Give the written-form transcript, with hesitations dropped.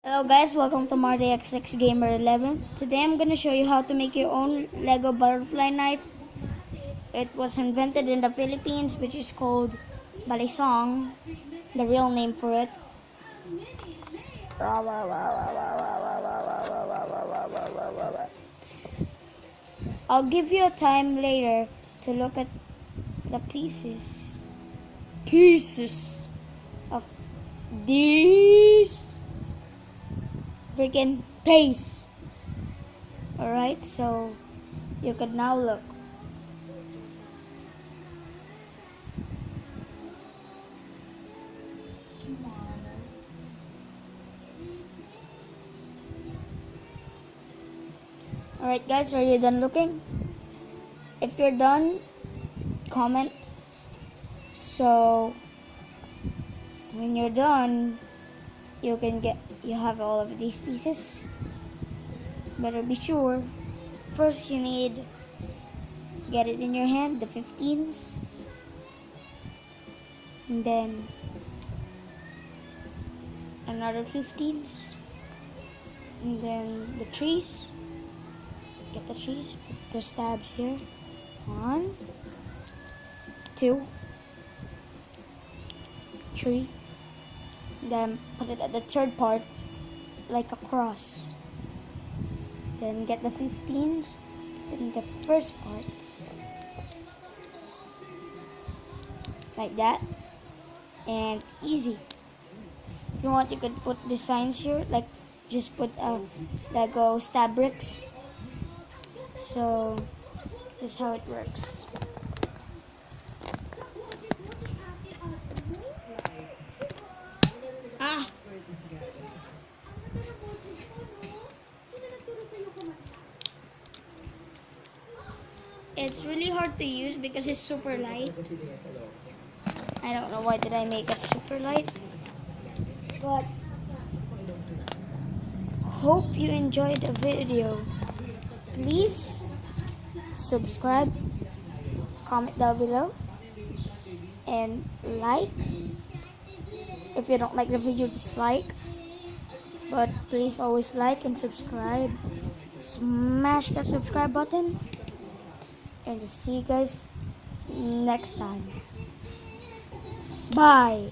Hello guys, welcome to Marty XX Gamer 11. Today I'm gonna show you how to make your own Lego butterfly knife. It was invented in the Philippines, which is called balisong, the real name for it. I'll give you a time later to look at the pieces of these freaking paste. Alright, so you could now look. Alright guys, are you done looking? If you're done, comment. So when you're done, you have all of these pieces. Better be sure. First you need get it in your hand, the 15s, and then another 15s, and then the trees. Get the trees, put the stabs here. 1, 2, 3. Then put it at the third part like a cross. Then get the 15s, put it in the first part like that, and easy. If you want, you could put designs here, like just put Lego stab bricks. So this is how it works. It's really hard to use because it's super light. I don't know why did I make it super light, but hope you enjoyed the video. Please subscribe, comment down below, and like. If you don't like the video, dislike, but please always like and subscribe. Smash that subscribe button, and just see you guys next time. Bye.